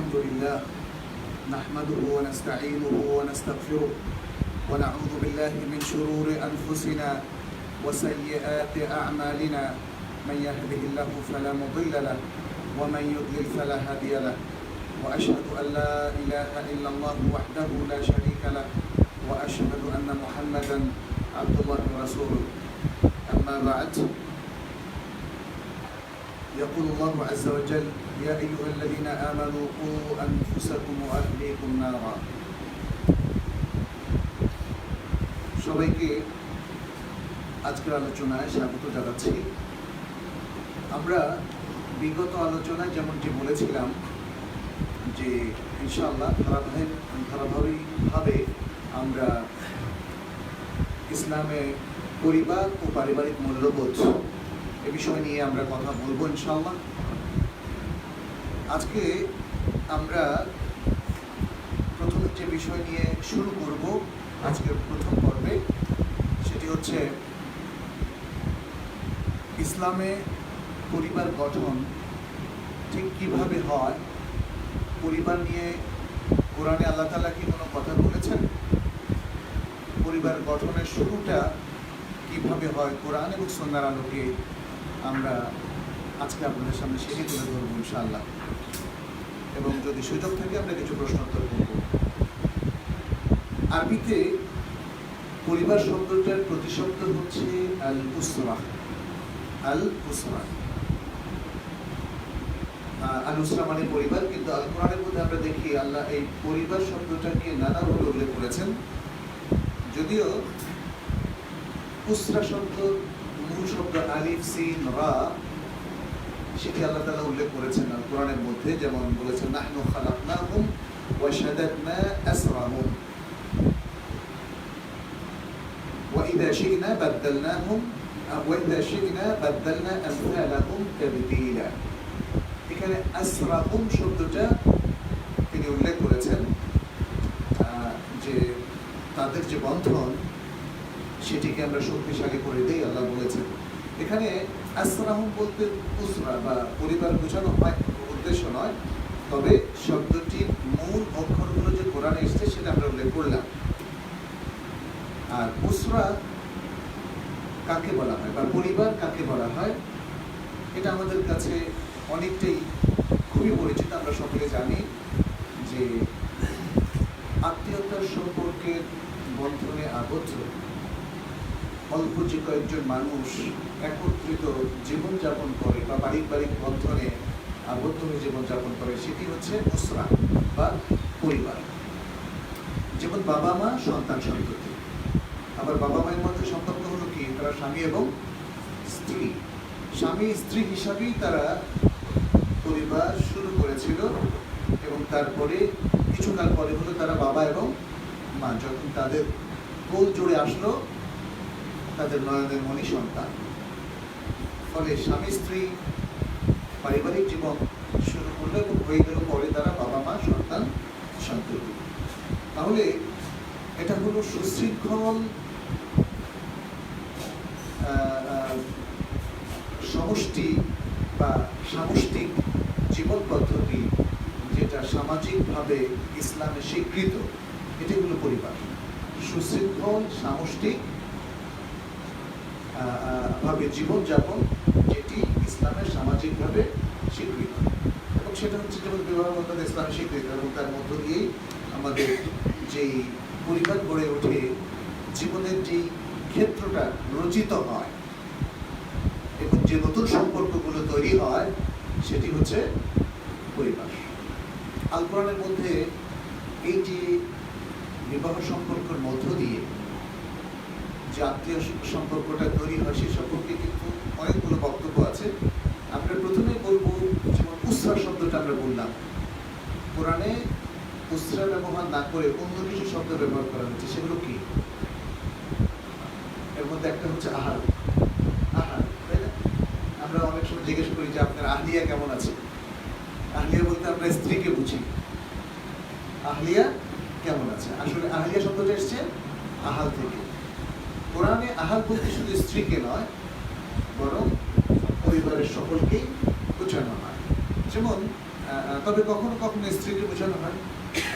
الحمد لله نحمده ونستعينه ونستغفره ونعوذ بالله من شرور أنفسنا وسيئات أعمالنا من يهده الله فلا مضل له ومن يضلل فلا هادي له وأشهد أن لا إله إلا الله وحده لا شريك له وأشهد أن محمدا عبد الله ورسوله أما بعد يقول الله عز وجل يا أيها الذين آمنوا قوا أنفسكم وأهليكم نارا সবাইকে আজকের আলোচনায় স্বাগত জানাচ্ছি। আমরা বিগত আলোচনায় যেমনটি বলেছিলাম যে ইনশাআল্লাহ ধারাবাহিকভাবে আমরা ইসলামে পরিবার ও পারিবারিক মূল্যবোধ এ বিষয় নিয়ে আমরা কথা বলবো ইনশাআল্লাহ। আজকে আমরা প্রথম যে বিষয় নিয়ে শুরু করব আজকের প্রথম পর্বে, সেটি হচ্ছে ইসলামে পরিবার গঠন ঠিক কিভাবে হয়। পরিবার নিয়ে কোরআনে আল্লাহ তাআলা কি কোনো কথা বলেছেন? পরিবার গঠনের শুরুটা কিভাবে হয় কোরআন এবং সুন্নাহর আলোকে আমরা আজকে আপনাদের সামনে সেটি তুলে ধরবো ইনশাআল্লাহ, এবং যদি সুযোগ থাকে আমরা কিছু প্রশ্নোত্তর করব। আরবিতে পরিবার শব্দটার প্রতিশব্দ হচ্ছে আল উসরা। আল উসরা আল উসরা মানে পরিবার, কিন্তু আল কোরআনের মধ্যে আমরা দেখি আল্লাহ এই পরিবার শব্দটাকে নানাভাবে উল্লেখ করেছেন। যদিও উসরা শব্দ মূল শব্দ আলিফ সিন রা, সেটি আল্লাহ তাআলা উল্লেখ করেছেন আল কোরআনের মধ্যে, যেমন বলেছেন নাহনু খালাকনাহুম ওয়া শাদাদনা আসরাহুম ওয়া ইযা শি'না বাদদালনাহুম ওয়া ইযা শি'না বাদদালনা আমসালাহুম তাবদীলা। এখানে আসরাহুম শব্দটা তিনি উল্লেখ করেছেন যে তাদের যে বন্ধন সেটিকে আমরা শক্তিশালী করে দেই, আল্লাহ বলেছেন। এখানে আসরাহুম বলতে উসরা বা পরিবার বোঝানো হয় উদ্দেশ্য নয়, তবে শব্দটির মূল অক্ষরগুলো যে কোরআনে এসেছে সেটা আমরা উল্লেখ করলাম। আর উসরা কাকে বলা হয় বা পরিবার কাকে বলা হয়, এটা আমাদের কাছে অনেকটাই খুবই পরিচিত। আমরা সকলে জানি যে আত্মীয়তার সম্পর্কের বন্ধনে আবদ্ধ অল্প যে কয়েকজন মানুষ একত্রিত জীবনযাপন করে বা পারিবারিক বন্ধনে আবদ্ধ হয়ে জীবনযাপন করে, সেটি হচ্ছে উসরা বা পরিবার। যেমন বাবা মা সন্তান সন্ততি, আবার বাবা মায়ের মধ্যে সম্পর্ক হলো কি, তারা স্বামী এবং স্ত্রী। স্বামী স্ত্রী হিসাবেই তারা পরিবার শুরু করেছিল, এবং তারপরে কিছুকাল পরে হলো তারা বাবা এবং মা। যখন তাদের কোল জুড়ে আসলো তাদের নয়নের মণি সন্তান, ফলে স্বামী স্ত্রী পারিবারিক জীবন শুরু করলো এবং হয়ে গেল পরে তারা বাবা মা সন্তান সন্ততি। তাহলে এটা হলো সুশৃঙ্খল সমষ্টি বা সামষ্টিক জীবন পদ্ধতি, যেটা সামাজিকভাবে ইসলামে স্বীকৃত। এটি হলো পরিবার, সুশৃঙ্খল সামষ্টিক ভাবে জীবনযাপন, যেটি ইসলামের সামাজিকভাবে স্বীকৃত। এবং সেটা হচ্ছে যেমন বিবাহ বন্ধন ইসলামে স্বীকৃত, এবং তার মধ্য দিয়েই আমাদের যেই পরিবার গড়ে ওঠে, জীবনের যেই ক্ষেত্রটা রচিত হয় এবং যে নতুন সম্পর্কগুলো তৈরি হয়, সেটি হচ্ছে পরিবার। আল কোরআনের মধ্যে এই যে বিবাহ সম্পর্কের মধ্য দিয়ে যে আত্মীয় সম্পর্কটা তৈরি হয়, সে সম্পর্কে কিন্তু অনেকগুলো বক্তব্য আছে। আমরা প্রথমে বলবো, যেমন উসরা শব্দটা আমরা বললাম, কোরআনে উসরা ব্যবহার না করে অন্য কিছু শব্দ ব্যবহার করা হচ্ছে। সেগুলো কি? এর মধ্যে একটা হচ্ছে আহার। আহার, তাই না? আমরা অনেক সময় জিজ্ঞেস করি যে আপনার আহলিয়া কেমন আছে। আহলিয়া বলতে আমরা স্ত্রীকে বুঝি। আহলিয়া কেমন আছে, আসলে আহলিয়া শব্দটা এসছে আহাল থেকে। কোরআনে আহাল বলতে শুধু স্ত্রীকে নয়, বরং পরিবারের সকলকেই বোঝানো হয়। যেমন তবে কখনো কখনো স্ত্রীকে বোঝানো হয়,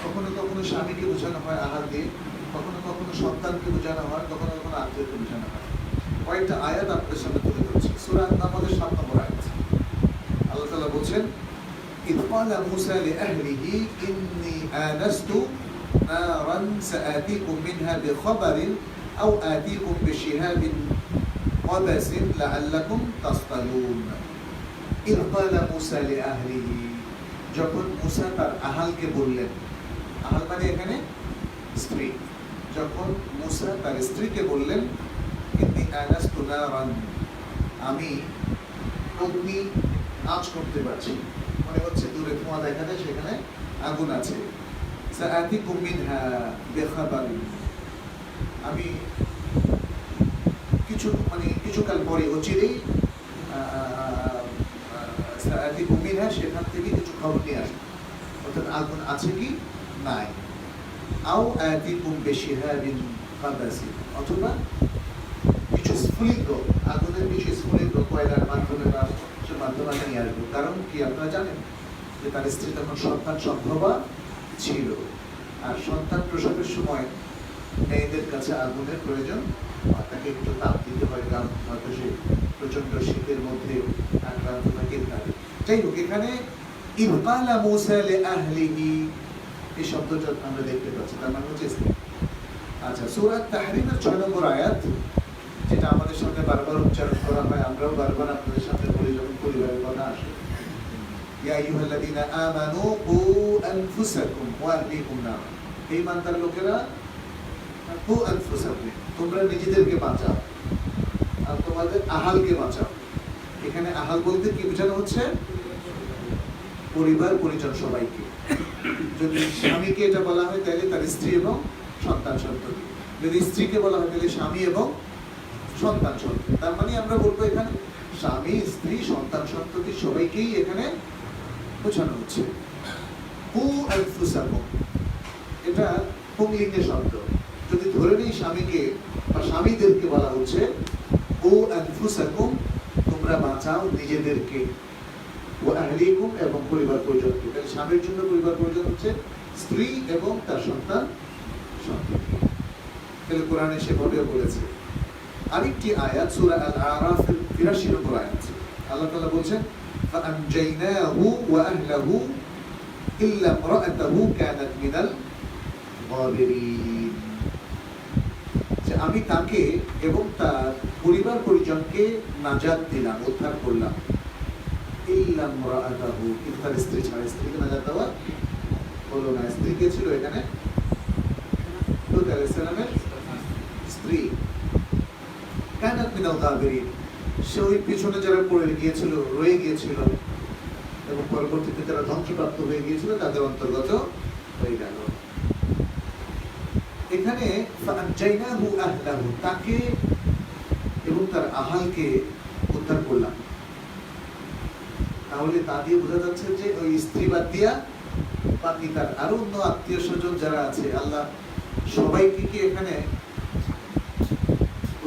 কখনো কখনো স্বামীকে বোঝানো হয় আহার দিয়ে, কখনো কখনো সন্তানকে বোঝানো হয়, কখনো কখনো আত্মীয়কে বোঝানো হয়। কয়েকটা আয়াত আপনাদের সামনে তুলে ধরছি। সূরা আন-নামলের 7 নম্বর আয়াত। আল্লাহ তাআলা বলছেন, إذ قال موسى لأهله إني آنست نارا سآتيكم منها بخبر أو آتيكم بشهاب قبس لعلكم تصطلون إذ قال موسى لأهله যখন মুসা তার আহালকে বললেন, আহাল মানে এখানে স্ত্রী, যখন মুসা তার স্ত্রীকে বললেন ইন্নী আনাস্তু নারান, আমি অগ্নি আঁচ করতে পারছি, মনে হচ্ছে দূরে ধোঁয়া দেখা যায়, সেখানে আগুন আছে। সাআতিকুম মিনহা বিখাবার, আমি কিছুকাল পরে অচিরেই সাআতিকুম মিনহা, সেখান থেকে কিছু খবর নিয়ে আসবো, অর্থাৎ আগুন আছে কি নাই। আও আতিকুম বিশিহাবিন কাবাসি, অথবা কিছু স্ফুলিঙ্গ, আগুনের কিছু স্ফুলিঙ্গ কয়লার মাধ্যমে বা মাধ্যমে নিয়ে আসবো। কারণ কি আপনারা জানেন যে তার স্ত্রী তখন সন্তান সম্ভবা ছিল, আর সন্তান প্রসবের সময় মেয়েদের কাছে আগুনের প্রয়োজন, তাকে একটু তাপ দিতে হয়, কারণ হয়তো সে প্রচন্ড শীতের মধ্যে আক্রান্ত থাকে। যাই হোক, এখানে ইয ক্বালা মূসা লিআহলিহি, এই শব্দটা আমরা দেখতে পাচ্ছি, তার মানে হচ্ছে স্ত্রী। আচ্ছা, সূরা তাহরিমের 6 নম্বর আয়াত, যেটা আমাদের সামনে বারবার উচ্চারণ করা হয়, আমরাও বারবার আপনাদের সামনে বলি যখন পরিবারের কথা আসে, ইয়া আইয়ুহাল্লাযীনা আমানু কু আনফুসাকুম ওয়া আহলিকুম নারা, হে ইমানদার লোকেরা, কু আনফুসাকুম, তোমরা নিজেদেরকে বাঁচাও আর তোমাদের আহালকে বাঁচাও। এখানে আহাল বলতে কি বোঝানো হচ্ছে? পরিবার পরিজন সবাইকে। যদি স্বামীকে এটা বলা হয় তাহলে তার স্ত্রী এবং সন্তান সন্ততি, যদি স্ত্রীকে বলা হয় তাহলে স্বামী এবং সন্তান সন্ততি। তার মানে আমরা বলবো এখানে স্বামী, স্ত্রী, সন্তান সন্ততি সবাইকেই এখানে বোঝানো হচ্ছে। কু আনফুসাকুম, এটা পুংলিঙ্গের শব্দ। যদি ধরে নেই স্বামীকে বা স্বামীদেরকে বলা হচ্ছে কু আনফুসাকুম, তোমরা বাঁচাও নিজেদেরকে, ওয়া আহলিকুম, এবং পরিবার পরিজনকে। তাহলে স্বামীর জন্য পরিবার পরিজন হচ্ছে স্ত্রী এবং তার সন্তান সন্ততি। তাহলে কোরআনে সেভাবেও বলেছে। আরেকটি আয়াত সূরা আল-আরাফের ৮২ নম্বর আয়াত, আল্লাহ তাআলা বলছেন ফাআনজাইনাহু ওয়া আহলাহু ইল্লা ইমরাআতাহু কানাত মিনাল গাবিরিন, যে আমি তাকে এবং তার পরিবার পরিজনকে নাজাত দিলাম, উদ্ধার করলাম। ইল্লা ইমরাআতাহু, কিন্তু তার স্ত্রী ছাড়া, স্ত্রীকে নাজাত দেওয়া হলো না। স্ত্রী কে ছিল এখানে? লূত আলাইহিস সালামের স্ত্রী। কানাত মিনাল গাবিরিন, সে ওই পিছনে যারা পড়ে গিয়েছিল, রয়ে গিয়েছিল এবং পরবর্তীতে যারা ধ্বংসপ্রাপ্ত হয়ে গিয়েছিল তাদের অন্তর্গত হয়ে গেল। এখানে ফাআনজাইনাহু আহলাহু, তাকে এবং তার আহালকে উদ্ধার করলাম। তাহলে তা দিয়ে বোঝা যাচ্ছে যে ওই স্ত্রী বাদ দিয়া বাকি তার আরো অন্য আত্মীয় স্বজন যারা আছে, আল্লাহ সবাইকে কি এখানে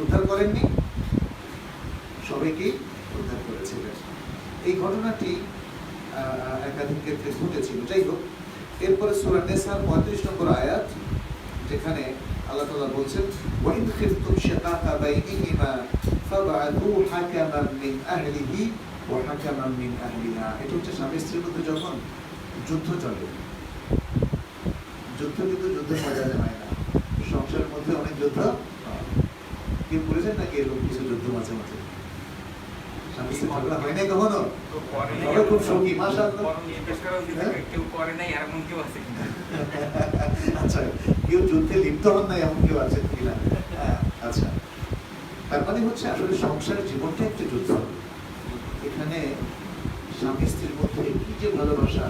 উদ্ধার করেননি? সবাইকে উদ্ধার করেছিলেন। এই ঘটনাটি একাধিক ক্ষেত্রে ঘটেছিল। যাই হোক, এরপরে সূরা নিসার ৩৫ নম্বর আয়াত, যেখানে আল্লাহ তাআলা বলছেন ওয়া ইন খিফতুম শিকাকা বাইনিহিমা ফাবআথু হাকামান মিন আহলিহি ওয়া হাকামান মিন আহলিহা। এটা হচ্ছে স্বামী স্ত্রীর মধ্যে যখন যুদ্ধ চলে, যুদ্ধ কিন্তু যুদ্ধের মজা নেয় না, সংসারের মধ্যে অনেক যুদ্ধ। কেউ বলেছেন নাকি এরকম কিছু যুদ্ধ মাঝে মাঝে? স্বামী স্ত্রী ঝগড়া হয় নাই কখনো? সবাই খুব সুখী, মাশাআল্লাহ। আচ্ছা, কেউ যুদ্ধে লিপ্ত হন নাই এমন কেউ আছেন কিনা? আচ্ছা, তার মানে হচ্ছে আসলে সংসারের জীবনটা একটা যুদ্ধ। এখানে স্বামী স্ত্রীর মধ্যে কি যে ভালোবাসা,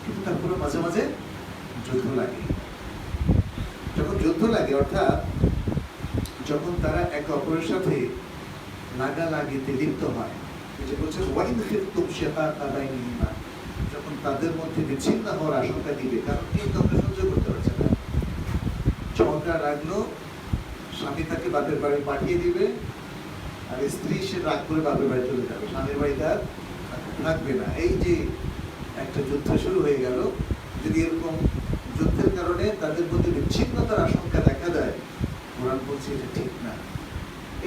কিন্তু তারপরে মাঝে মাঝে যুদ্ধ লাগে। যখন যুদ্ধ লাগে, অর্থাৎ যখন তারা একে অপরের সাথে লাগালাগিতে লিপ্ত হয়, যে বলছে ওয়াইন খিফতুম শিকাকা বাইনিহিমা, যখন তাদের মধ্যে বিচ্ছিন্ন হওয়ার আশঙ্কা দিবে, কারণ কেউ কাউকে সহ্য করতে পারছে না, ঝগড়া লাগলো, স্বামী তাকে বাপের বাড়ি পাঠিয়ে দিবে, আর স্ত্রী সে রাগ করে বাপের বাড়ি চলে যাবে, স্বামীর বাড়িতে আর থাকবে না। এই যে একটা যুদ্ধ শুরু হয়ে গেল, যদি এরকম যুদ্ধের কারণে তাদের মধ্যে বিচ্ছিন্নতার আশঙ্কা দেখা দেয়, কোরআন বলছে এটা ঠিক না।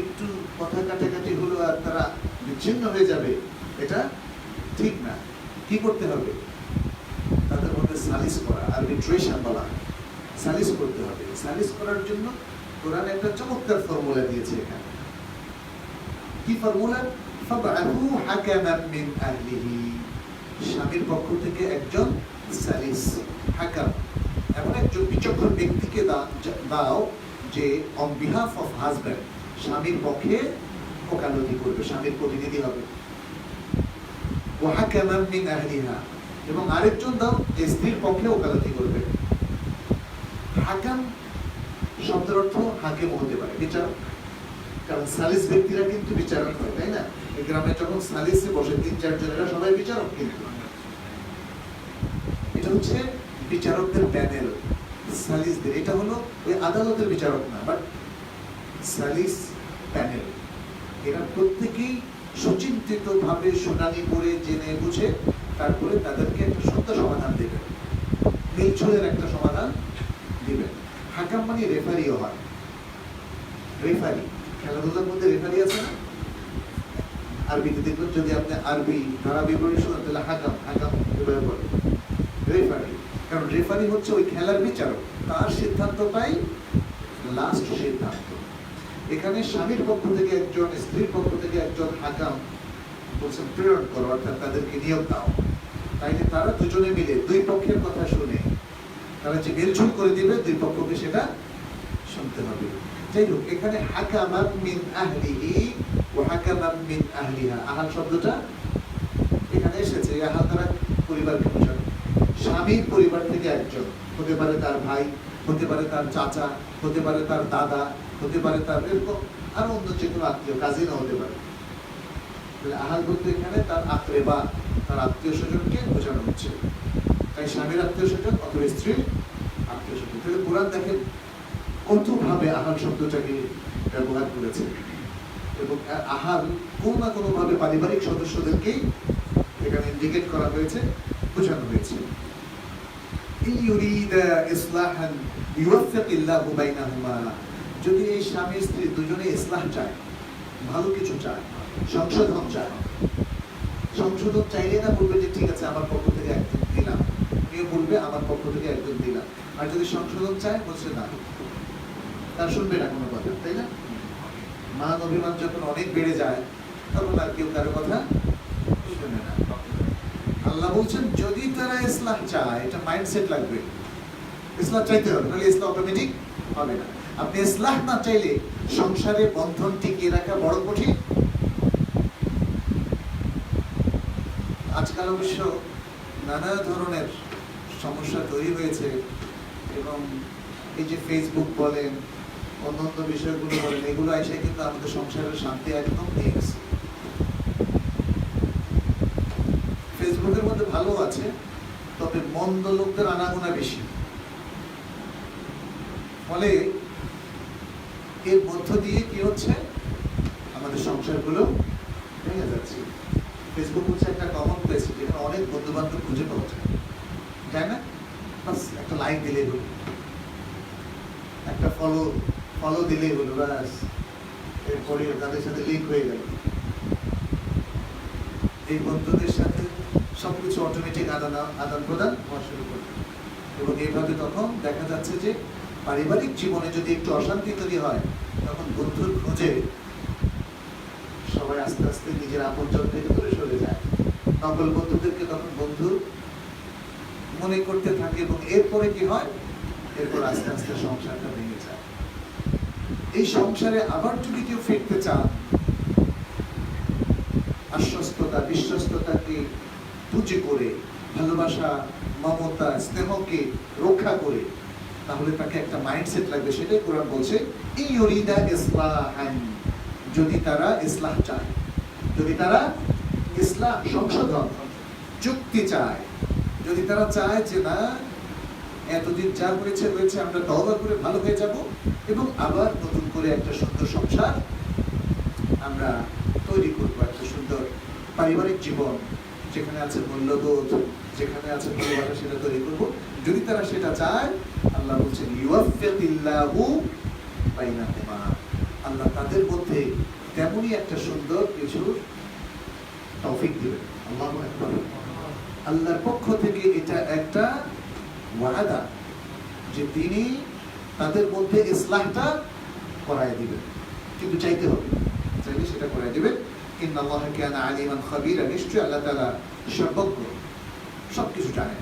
একটু কথা কাটাকাটি হলো আর তারা বিচ্ছিন্ন হয়ে যাবে, এটা ঠিক না। কি করতে হবে? তাদের মধ্যে সালিস করা, আরবিট্রেশন বলা, সালিস করতে হবে। সালিস করার জন্য কোরআন একটা চমৎকার ফর্মুলা দিয়েছে এখানে। কি ফর্মুলা? ফাবআথু হাকামান মিন আহলিহি, স্বামীর পক্ষ থেকে একজন সালিস, হাকাম, এমন একজন বিচক্ষণ ব্যক্তিকে দাও যে অন বিহাফ অফ হাজব্যান্ড, স্বামীর পক্ষে ওকালতি করবে, স্বামীর প্রতিনিধি হবে। ওয়া হাকামান মিন আহলিহা, এবং আরেকজন দাও যে স্ত্রীর পক্ষে ওকালতি করবে। হাকাম শব্দের অর্থ হাকিম হতে পারে, বিচারক, কারণ সালিস ব্যক্তিরা কিন্তু বিচারক হয়, তাই না? এই গ্রামে যখন সালিসে বসে ৩-৪ জনেরা সবাই বিচারক, কিন্তু এটা হচ্ছে বিচারকদের প্যানেল, সালিসদের। এটা হলো ওই আদালতের বিচারক না, বাট সালিস প্যানেল। এরা প্রত্যেকেই সুচিন্তিত ভাবে শুনানি করে জেনে বুঝে তারপরে তাদেরকে একটা সত্য সমাধান দেবেন, মিলছুলের একটা সমাধান দিবেন। হাকাম মানে রেফারিও হয়। রেফারি, খেলাধুলার মধ্যে রেফারি আছে না? আরবিতে দেখবেন, যদি আপনি আরবি ধারা বিবরণী শোনেন তাহলে হাকাম, হাকাম এভাবে বলে রেফারি, কারণ রেফারি হচ্ছে ওই খেলার বিচারক, তার সিদ্ধান্তটাই লাস্ট সিদ্ধান্ত। এখানে স্বামীর পক্ষ থেকে একজন, স্ত্রীর পক্ষ থেকে একজন হাকাম বলছেন প্রেরণ করো, অর্থাৎ তাদেরকে নিয়োগ দাও। তাইলে তারা দুজনে মিলে দুই পক্ষের কথা শুনে তারা যে মিলঝুল করে দিবে, দুই পক্ষকে সেটা শুনতে হবে। যাই হোক, এখানে হাকামান মিন আহলিহি ওয়া হাকামান মিন আহলিহা, আহাল শব্দটা এখানে এসেছে। আহাল দ্বারা পরিবারকে বোঝানো। স্বামীর পরিবার থেকে একজন, হতে পারে তার ভাই, হতে পারে তার চাচা, হতে পারে তার দাদা, হতে পারে তার এরকম আরো অন্য যে কোনো আত্মীয়, কাজিনও হতে পারে। আহাল বলতে এখানে তার আকরেবা, তার আত্মীয় স্বজনকে বোঝানো হচ্ছে। তাই স্বামীর আত্মীয় স্বজন অথবা স্ত্রীর আত্মীয় স্বজন। তাহলে কোরআন দেখেন কতভাবে আহাল শব্দটাকে ব্যবহার করেছে, এবং আহাল কোনো না কোনো ভাবে পারিবারিক সদস্যদেরকেই এখানে ইন্ডিকেট করা হয়েছে, বোঝানো হয়েছে। যদি এই স্বামী স্ত্রী দুজনে ইসলাহ চায়, ভালো কিছু চায়, সংশোধন চায়, সংশোধন চাইলে না বলবে যে ঠিক আছে আমার পক্ষ থেকে একজন দিলাম, উনিও বলবে আমার পক্ষ থেকে একজন দিলাম। আর যদি সংশোধন চায়, বলছে না, তার শুনবে না কোনো কথা, তাই না? মান অভিমান যখন অনেক বেড়ে যায়, তখন আর কেউ কারো কথা শুনে না। আল্লাহ বলছেন যদি তারা ইসলাহ চায়, এটা মাইন্ডসেট লাগবে, ইসলাহ চাইতে হবে, নাহলে ইসলাহ অটোমেটিক হবে না। আপনি ইসলাহ না চাইলে সংসারে বন্ধন টিকিয়ে রাখা বড় কঠিন। আজকাল অবশ্য নানা ধরনের সমস্যা তৈরি হয়েছে, এবং এই যে ফেসবুক বলেন, অন্যান্য বিষয়গুলো বলেন, এগুলো এসে কিন্তু আমাদের সংসারের শান্তি একদম নিয়ে গেছে। ফেসবুকের মধ্যে ভালো আছে, তবে মন্দ লোকদের আনাগোনা বেশি, ফলে এর মধ্য দিয়ে কি হচ্ছে, আমাদের সংসারগুলো ভেঙে যাচ্ছে। ফেসবুক হচ্ছে একটা কমন প্লেস, যেখানে অনেক বন্ধু বান্ধব খুঁজে পাওয়া যায়, তাই না? বাস একটা লাইক দিলেই হলো, একটা ফলো দিলেই হলো, ব্যাস এরপরে তাদের সাথে লিঙ্ক হয়ে গেল। এই বন্ধুদের সাথে সবকিছু অটোমেটিক আদান প্রদান হওয়া শুরু করবে, এবং এইভাবে তখন দেখা যাচ্ছে যে পারিবারিক জীবনে যদি একটু অশান্তি তৈরি হয়, তখন বন্ধুর খোঁজে সবাই আস্তে আস্তে নিজের আপনজন থেকে দূরে সরে যায়, নকল বন্ধুদেরকে তখন বন্ধু মনে করতে থাকে, এবং এরপরে কি হয়, এরপর আস্তে আস্তে সংসারটা ভেঙে যায়। এই সংসারে আবার যদি কেউ ফিরতে চান, আশ্বস্ততা বিশ্বস্ততাকে পুঁজি করে, ভালোবাসা মমতা স্নেহকে রক্ষা করে, তাহলে তাকে একটা মাইন্ডসেট লাগবে। সেটাই কোরআন বলছে, ইউরিদা ইসলাহান, যদি তারা ইসলাহ চায়, যদি তারা ইসলাহ সংশোধন চুক্তি চায়, যদি তারা চায় যে না এতদিন যা হয়েছে হয়েছে, আমরা তওবা করে ভালো হয়ে যাব, এবং আবার নতুন করে একটা সুন্দর সংসার আমরা তৈরি করবো, একটা সুন্দর পারিবারিক জীবন যেখানে আছে মূল্যবোধ, যেখানে আছে ভালোবাসা সেটা তৈরি করবো। যদি তারা সেটা চায়, আল্লাহ বলছেন ইউয়াফফিকিল্লাহু বাইনাহুমা, আল্লাহ তাদের মধ্যে তেমনই একটা সুন্দর কিছু তৌফিক দিবেন। আল্লাহু আকবার। আল্লাহর পক্ষ থেকে এটা একটা ওয়াদা যে তিনি তাদের মধ্যে ইসলাহটা করায় দিবেন, কিন্তু চাইতে হবে, চাইলে সেটা করায় দিবেন। ইন্নাল্লাহা কানা আলিমান খাবীরা, নিশ্চয়ই আল্লাহ তাআলা সর্বজ্ঞ, সবকিছু জানেন।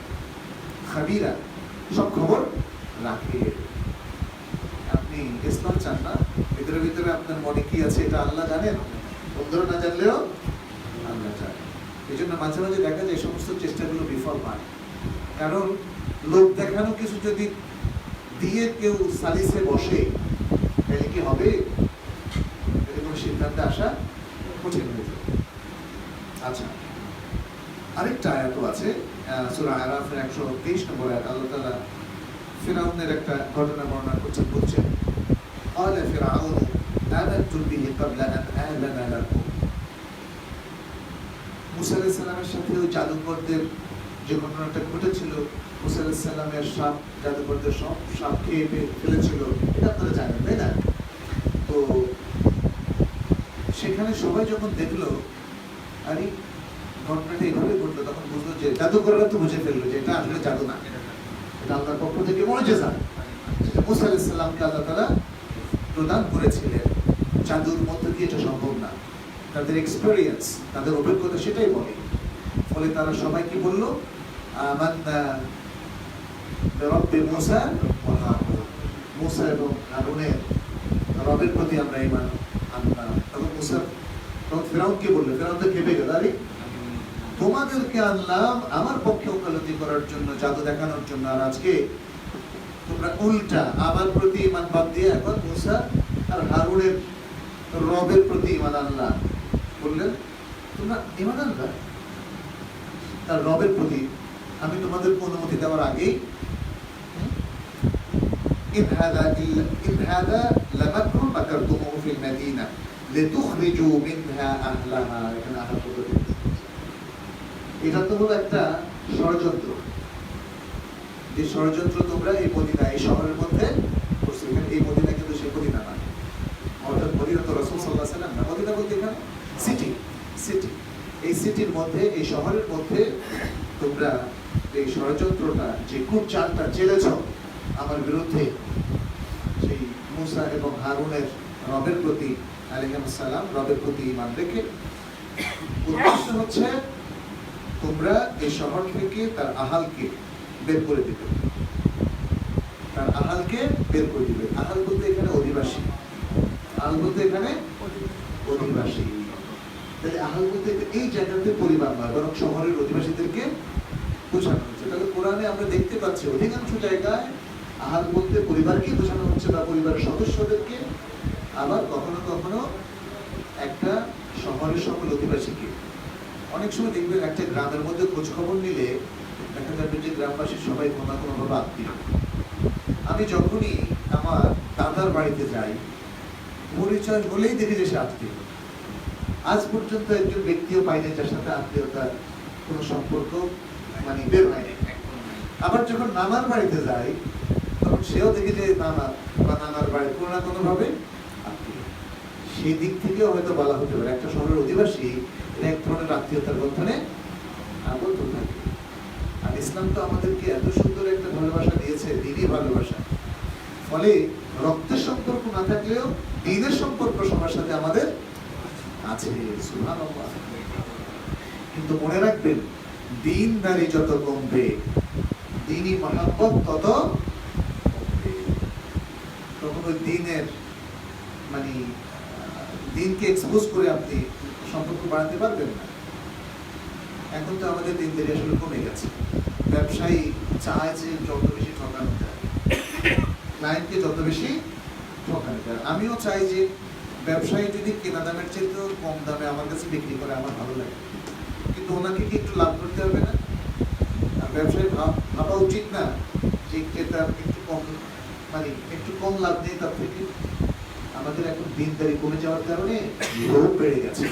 খাবীরা, সব খবর রাখে। আপনি ইসলাম চান না, ভিতরে ভিতরে আপনার মনে কি আছে এটা আল্লাহ জানেন, বন্ধুরা না জানলেও আল্লাহ জানেন। এই জন্য মাঝে মাঝে দেখা যায় সমস্ত চেষ্টাগুলো বিফল হয়, কারণ লোক দেখানো কিছু যদি দিয়ে কেউ সালিসে বসে, তাহলে কি হবে? কোনো সিদ্ধান্তে আসা কঠিন হয়ে যাবে। আচ্ছা, আরেকটা আয়াতও আছে সূরা আরাফের 123 নম্বর আয়াত। আল্লাহ তাআলা ফিরআউনের একটা ঘটনা বর্ণনা করছেন, বলছেন ক্বালা ফিরআউন আমানতু বিহি ক্বাবলা আন আ'লানা লাকুম। মুসা আলাইহিস সালামের সাথে ওই জাদুকরদের যে ঘটনাটা ঘটেছিল, মুসা আলাইহিস সালামের সাপ জাদুকরদের সাপ খেয়ে ফেলেছিল, এটা আপনারা জানেন তাই না? তো সেখানে সবাই যখন দেখলো আরে ঘটনাটা এইভাবে ঘটলো, তখন বুঝলো যে জাদুকররা তো বুঝে ফেললো যে এটা আসলে জাদু না, এটা আল্লাহর পক্ষ থেকে মুজিজা। মুসা আলাইহিস সালামকে আল্লাহ তাআলা প্রদান করেছিলেন, জাদুর মধ্যে দিয়ে এটা সম্ভব না। তাদের এক্সপেরিয়েন্স, তাদের অভিজ্ঞতা সেটাই বলে। ফলে তারা সবাই কি বললো? আমান্না বিরব্বি মুসা ওয়া হারুন, মুসা এবং হারুনের রবের প্রতি আমরা ঈমান আনলাম। তখন মুসা, তখন ফিরআউন কি বললো? ফিরআউন তো খেপে গেল, আরে তোমাদেরকে আনলাম আমার পক্ষে ওকালতি করার জন্য, জাদু দেখানোর জন্য, আর আজকে তোমরা উল্টা আমার প্রতি ঈমান বাদ দিয়ে এখন মুসা আর হারুনের রবের প্রতি ঈমান আনলা। বললেন তোমরা ঈমান আনলা তার রবের প্রতি, আমি তোমাদের অনুমতি দেওয়ার আগেই ইন হাযা লামাকরুন মাকারতুমুহু ফিল মাদিনা লিতুখরিজু মিনহা আহলাহা। এখানে আহলা পদ্ধতি, এটা তো হলো একটা ষড়যন্ত্র, যে ষড়যন্ত্র তোমরা এই মদিনা, এই শহরের মধ্যে করছো। এখানে এই মদিনা কিন্তু সেই মদিনা না, অর্থাৎ মদিনা তো রাসূল সাল্লাল্লাহু আলাইহি ওয়াসাল্লাম না। মদিনা বলতে এখানে সিটি, সিটি, এই সিটির মধ্যে, এই শহরের মধ্যে তোমরা এই ষড়যন্ত্রটা, যে কূটচালটা চেলেছ আমার বিরুদ্ধে, সেই মুসা এবং হারুনের রবের প্রতি আলাইহিস সালাম, রবের প্রতি ঈমান রেখে, উদ্দেশ্য হচ্ছে তোমরা এই শহর থেকে তার আহালকে বের করে দিবে, তার আহালকে বের করে দিবে। আহাল বলতে এখানে অধিবাসী, আহাল বলতে এখানে অধিবাসী। তাহলে আহাল বলতে এই জায়গাতে পরিবার নয়, বরং শহরের অধিবাসীদেরকে বোঝানো হচ্ছে। তাহলে কোরআনে আমরা দেখতে পাচ্ছি অধিকাংশ জায়গায় আহাল বলতে পরিবারকেই বোঝানো হচ্ছে, বা পরিবারের সদস্যদেরকে, আবার কখনো কখনো একটা শহরের সকল অধিবাসীকে। অনেক সময় দেখবেন একটা গ্রামের মধ্যে খোঁজ খবর নিলে দেখা যাবে যে গ্রামবাসী সবাই কোনো না কোনোভাবে আত্মীয়। আমি যখনই আমার দাদার বাড়িতে যাই, পরিচয় হলেই দেখি যে সে আত্মীয়। আজ পর্যন্ত একজন ব্যক্তিও পাইনি যার সাথে আত্মীয়তার কোনো সম্পর্ক মানে বের হয়নি। আবার যখন নানার বাড়িতে যাই, তখন সেও দেখি যে নানা বা নানার বাড়ি কোনো না কোনোভাবে আত্মীয়। সেই দিক থেকেও হয়তো বলা হতে পারে একটা শহরের অধিবাসী এক ধরনের আত্মীয়তার বন্ধনে আবদ্ধ থাকে। আর ইসলাম তো আমাদেরকে এত সুন্দর একটা ভালোবাসা দিয়েছে, দিনই ভালোবাসা। ফলে রক্তের সম্পর্ক না থাকলেও দিনের সম্পর্ক সবার সাথে আমাদের আছে, সুবহানাল্লাহ। কিন্তু মনে রাখবেন, দিনদারি যত কমবে, দিনই মহাব্বত তত কমবে। তখন ওই দিনের মানে দিনকে এক্সপোজ করে আপনি সম্পর্ক বাড়াতে পারবেন না। এখন তো আমাদের দিনদারি আসলে কমে গেছে। ব্যবসায়ী চায় যে যত বেশি ঠকানো যায়, ক্লায়েন্টকে যত বেশি ঠকানো যায়। আমিও চাই যে ব্যবসায়ী যদি কেনা দামের চেয়ে কম দামে আমার কাছে বিক্রি করে, আমার ভালো লাগে। কিন্তু ওনাকে কি একটু লাভ করতে হবে না? আর ব্যবসায়ী ভাবা উচিত না যে ক্রেতার একটু কম, মানে একটু কম লাভ নেই তার থেকে? আমাদের এখন দিনদারি কমে যাওয়ার কারণে লোভ বেড়ে গেছে।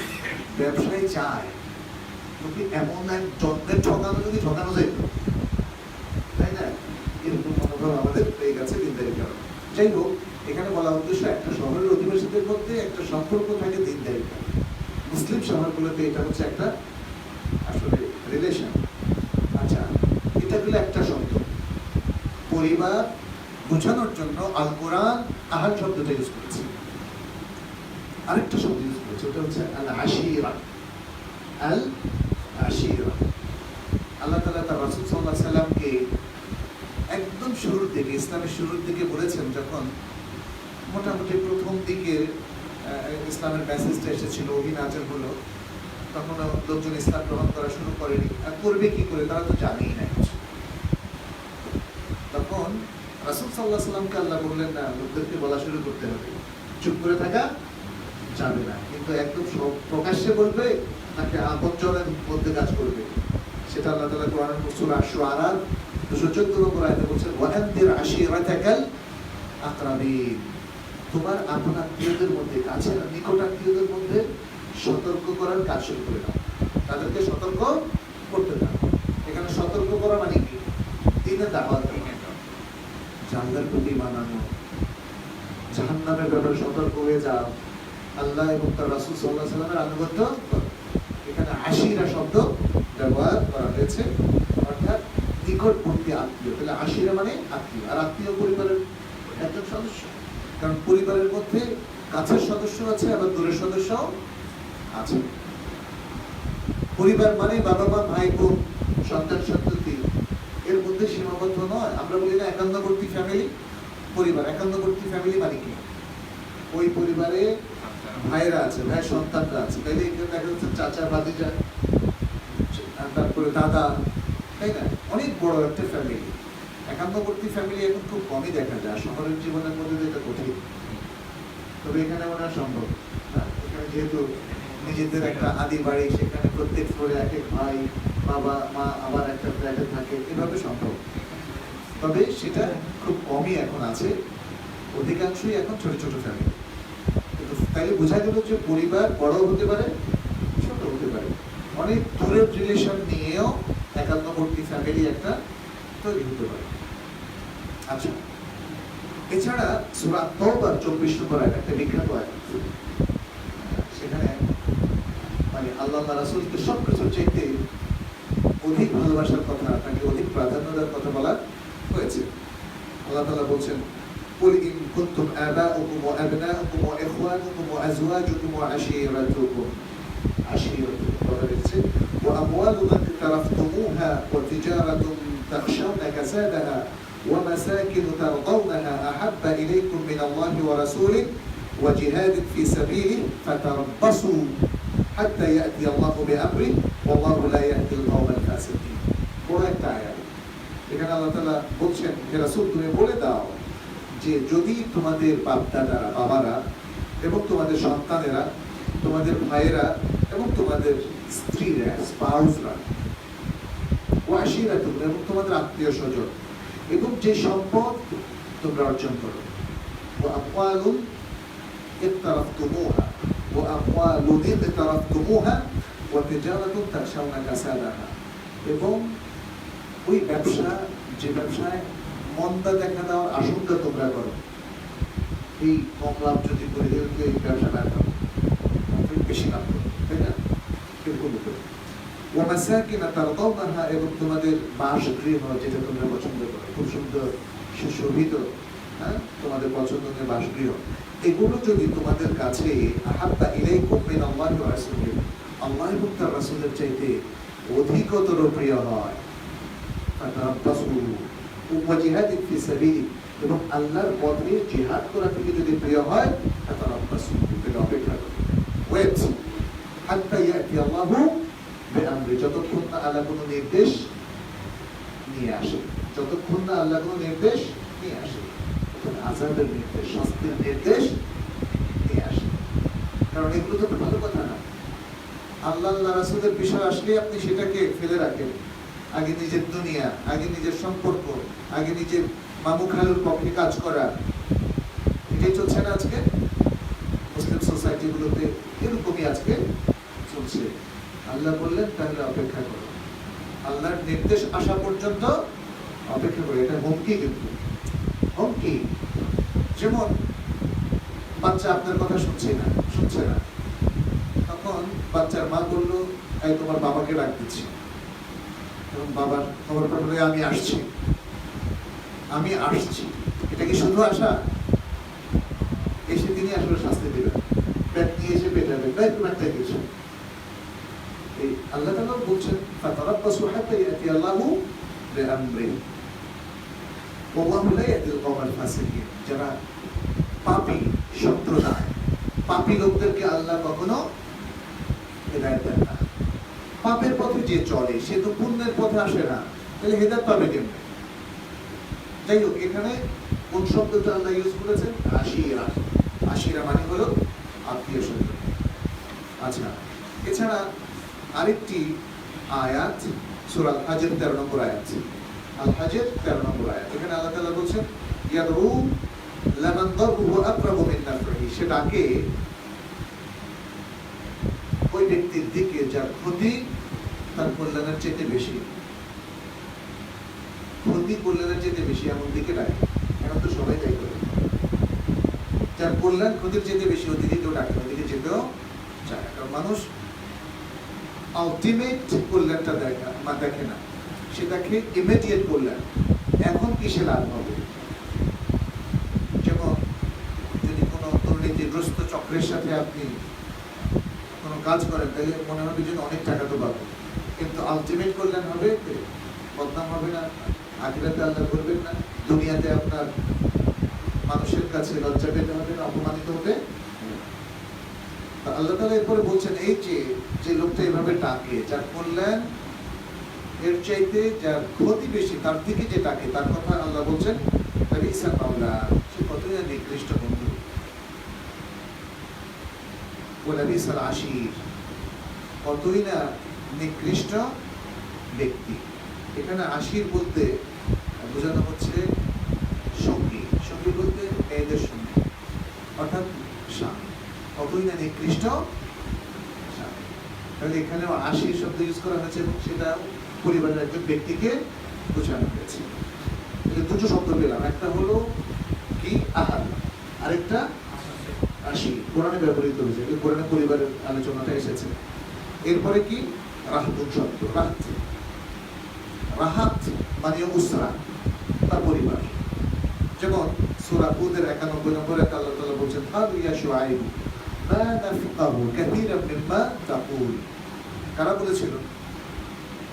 ব্যবসায়ী চায় যদি এমন এক যন্ত্রের ঠকানো যদি ঠকানো যায়, তাই না? এরকম মনোভাব আমাদের পেয়ে গেছে দিনদারির কারণে। যাই হোক, এখানে বলা উদ্দেশ্য একটা শহরের অধিবাসীদের মধ্যে একটা সম্পর্ক থাকে দিনদারির কারণে। মুসলিম শহরগুলোতে এটা হচ্ছে একটা আসলে রিলেশন। আচ্ছা, এটা হলো একটা শব্দ। পরিবার বোঝানোর জন্য আল কোরআন আহাল শব্দটা ইউজ করেছে। আরেকটা শব্দ ইউজ করেছে, ওটা হচ্ছে আল আশিরা। আল আশিরা, আল্লাহ তাআলা তার রাসূল সাল্লাল্লাহু আলাইহি সাল্লামকে একদম শুরুর দিকে, ইসলামের শুরুর দিকে বলেছেন, যখন মোটামুটি প্রথম দিকের ইসলামের মেসেজটা এসেছিল, ওহী নাযিল হলো, তখন লোকজন ইসলাম গ্রহণ করা শুরু করেনি। আর করবে কি করে, তারা তো জানেই না কিছু। তখন রাসূল সাল্লাল্লাহু আলাইহি সাল্লামকে আল্লাহ বললেন, না, লোকদেরকে বলা শুরু করতে হবে, চুপ করে থাকা যাবে না, কিন্তু একদম প্রকাশ্যে বলবে নাকি আপনজনের মধ্যে কাজ করবে। সেটা আল্লাহ তাআলা কোরআনের সূরা আশ-শুআরা 214 নম্বর আয়াতে বলছেন, ওয়াআনদির আশিরাতাকাল আকরাবিন, তোমার আপন আত্মীয়দের মধ্যে, কাছের নিকট আত্মীয়দের মধ্যে সতর্ক করার কাজ শুরু করে দাও, তাদেরকে সতর্ক করতে দাও। এখানে সতর্ক করা মানে কি? দ্বীনের দাওয়াত দেওয়া, জান্নাতের প্রতি বানানো, জাহান্নামের ব্যাপারে সতর্ক হয়ে যাও, আল্লাহ এবং তার রাসূল সাল্লাল্লাহু আলাইহি ওয়াসাল্লামের আনুগত্য করো। এখানে আশিরা শব্দ ব্যবহার করা হয়েছে, অর্থাৎ নিকটবর্তী আত্মীয়। তাহলে আশিরা মানে আত্মীয়, আর আত্মীয় পরিবারের একজন সদস্য। কারণ পরিবারের মধ্যে কাছের সদস্য আছে, আবার দূরের সদস্যও আছে। পরিবার মানে বাবা মা, ভাই বোন, সন্তান সন্ততি, এর মধ্যে সীমাবদ্ধ নয়। আমরা বলি না একান্নবর্তী ফ্যামিলি। পরিবার একান্নবর্তী ফ্যামিলি মানে কি? ওই পরিবারে ভাইরা আছে, ভাই সন্তানরা আছে, তাইলে এখানে দেখা যাচ্ছে চাচা, ভাতিজা, তারপরে দাদা, তাই না? অনেক বড় একটা ফ্যামিলি। একান্নবর্তী ফ্যামিলি এখন খুব কমই দেখা যায়, শহরের জীবনের মধ্যে যেটা কঠিন। তবে এখানে মনে হয় সম্ভব। এখানে যেহেতু নিজেদের একটা আদি বাড়ি, সেখানে প্রত্যেক ফ্লোরে এক এক ভাই, বাবা মা আবার একটা ফ্ল্যাটে থাকে, এভাবে সম্ভব। তবে সেটা খুব কমই এখন আছে, অধিকাংশই এখন ছোট ছোট ফ্যামিলি। কিন্তু তাইলে বোঝা গেল যে পরিবার বড় হতে পারে, ছোট হতে পারে। অনেক দূরের রিলেশন নিয়েও একান্নবর্তী ফ্যামিলি একটা তৈরি হতে পারে। আচ্ছা, এছাড়া সূরা তাওবার 24 নম্বর আয়াত একটা বিখ্যাত আয়াত। সেখানে মানে আল্লাহ তাআলা রাসূলকে সবকিছুর চাইতে অধিক ভালোবাসার কথা, তাকে অধিক প্রাধান্য দেওয়ার কথা বলা হয়েছে। আল্লাহ তাআলা বলছেন, قل إن كنتم آباؤكم وأبناؤكم وإخوانكم وأزواجكم وعشيرتكم وأموال اقترفتموها وتجارة تخشون كسادها ومساكن ترضونها أحب إليكم من الله ورسوله وجهاد في سبيله فتربصوا حتى يأتي الله بأمره والله لا يهدي القوم الفاسقين. এখানে আল্লাহ তাআলা বলছেন, হে রাসূল, তুমি বলে দাও যে যদি তোমাদের বাপ-দাদারা, বাবারা এবং তোমাদের সন্তানেরা, তোমাদের ভাইয়েরা এবং তোমাদের স্ত্রীরা, স্পাউসরা, ওয়াশিরাতুম এবং তোমাদের আত্মীয় স্বজন এবং যে সম্পদ তোমরা অর্জন করো, ওয়া আমওয়ালুন ইকতারাফতুমুহা ওয়া আমওয়ালুন ইকতারাফতুমুহা ওয়া তিজারাতুন তাখশাউনা কাসাদাহা, এবং ওই ব্যবসা, যে ব্যবসায় মন্দা দেখা দেওয়ার আশঙ্কা তোমরা করো, এই কম লাভ যদি করে দেবে, এই ব্যবসা না করো, বেশি লাভ করো, তাই না? এরকম করে ওয়া মাসাকিনা তারদাউনাহা, এবং তোমাদের বাসগৃহ যেটা তোমরা পছন্দ করো, খুব সুন্দর সুশোভিত, হ্যাঁ, তোমাদের পছন্দের বাসগৃহ, এগুলো যদি তোমাদের কাছে আহাব্বা ইলাইকুম মিনাল্লাহি ওয়া রাসূলিহি, আল্লাহ এবং তার রাসূলের চাইতে অধিকতর প্রিয় হয়, ফাতারাব্বাসু ওয়া জিহাদিন ফি সাবিলি, এবং আল্লাহর পথে জিহাদ করা থেকে যদি প্রিয় হয়, ফাতারাব্বাসু, তাহলে অপেক্ষা করো, ওয়েট হাত্তা ইয়াতি আল্লাহু বিআমরি, যতক্ষণ না আল্লাহ কোনো নির্দেশ নিয়ে আসে, যতক্ষণ না আল্লাহ কোনো নির্দেশ নিয়ে আসে, আযাবের নির্দেশ, শাস্তির নির্দেশ নিয়ে আসে। কারণ এগুলো তো ভালো কথা না। আল্লাহ রাসূলের বিষয় আসলে আপনি সেটাকে ফেলে রাখেন, আগে নিজের দুনিয়া, আগে নিজের সম্পর্ক, আগে নিজের মামু খালুর পক্ষে কাজ করা, এটাই চলছে না আজকে মুসলিম সোসাইটিগুলোতে? এরকমই আজকে চলছে। আল্লাহ বললেন তাহলে অপেক্ষা করো, আল্লাহর নির্দেশ আসা পর্যন্ত অপেক্ষা করো। এটা হুমকি, কিন্তু হুমকি। যেমন বাচ্চা আপনার কথা শুনছে না, তখন বাচ্চার মা বললো, এই তোমার বাবাকে ডাক দিচ্ছি, এবং বাবার খবর পাঠালো, আমি আসছি। এটা কি শুধু আশা? এসে তিনি আসলে শাস্তি দেবেন, ব্যাগ নিয়ে এসে পেটাবেন, বা এরকম একটা কিছু। এই আল্লাহ তাআলা বলছেন, ফাতারাব্বাসু হাত্তা ইয়াতি আল্লাহু বিআমরিহি ওয়াল্লাহু লা ইয়াহদিল কওমাল ফাসিকিন। যারা পাপী, সম্প্রদায়, পাপী লোকদেরকে আল্লাহ কখনো হেদায়েত দেন না। পাপের পথে যে চলে সে তো পুণ্যের পথে আসে না, তাহলে হেদায়েত পাবে কেমনে? যাই হোক, এখানে কোন শব্দটা আল্লাহ ইউজ করেছেন? আশিরা। আশিরা মানে হলো আত্মীয় স্বজন। আচ্ছা, এছাড়া আরেকটি আয়াত সূরা আল হাজর 13 নম্বর আয়াত, আল হাজর 13 নম্বর আয়াত। এখানে আল্লাহ তাআলা বলছেন, ইয়াদউ লামান দাররুহু আকরাবু মিন নাফরিহি। সে ডাকে ওই ব্যক্তির দিকে যার ক্ষতি তার কল্যাণের চেয়ে বেশি, ক্ষতি কল্যাণের চেয়ে বেশি, এমন দিকে ডাকে। এখন তো সবাই তাই করে, যার কল্যাণ ক্ষতির চেয়ে বেশি ওদিকে কেউ ডাকে, ওদিকে যেতেও চায় না। কারণ মানুষ আলটিমেট কল্যাণটা দেখে না, সে দেখে ইমিডিয়েট কল্যাণ, এখন কিসে লাভ হবে। যেমন যদি কোনো দুর্নীতিগ্রস্ত চক্রের সাথে আপনি কোনো কাজ করেন, তাহলে মনে হবে যে অনেক টাকা তো পাবো, কিন্তু আলটিমেট কল্যাণ হবে, বদনাম হবে না, আখিরাতে আল্লাহ করবেন না, দুনিয়াতে আপনার মানুষের কাছে লজ্জা পেতে হবে না, অপমানিত হতে। আল্লাহ তাআলা এরপরে বলছেন, এই যে লোকটা এভাবে ডাকে, যার কল্যাণ এর চাইতে যার ক্ষতি বেশি, তার দিকে যে ডাকে, তার কথা আল্লাহ বলছেন, বিইসা মাওলা, সে কতই না নিকৃষ্ট বন্ধু, ওয়া বিইসাল আশীর, কতই না নিকৃষ্ট ব্যক্তি। এখানে আশীর বলতে বোঝানো হচ্ছে সঙ্গী, সঙ্গী বলতে মেয়েদের সঙ্গী, অর্থাৎ স্বামী, কতই না নিকৃষ্ট স্বামী। তাহলে এখানেও আশীর শব্দ ইউজ করা হয়েছে, এবং সেটা পরিবারের একজন ব্যক্তিকে বোঝানো হয়েছে। দুটো শব্দ পেলাম, একটা হলো কি আহার, আরেকটা আশি। কোরআনে ব্যবহৃত হয়েছে, কোরআনে পরিবারের আলোচনাটা এসেছে। এরপরে কি রাহাতুন শব্দ, রাহাত মানে উসরা, তার পরিবার। যেমন সূরা হুদের 91 নম্বরে আল্লাহ তাআলা বলছেন, কালু ইয়া শুআইব মা নাফকাহু কাসীরাম মিম্মা তাকুল। কারা বলেছিল?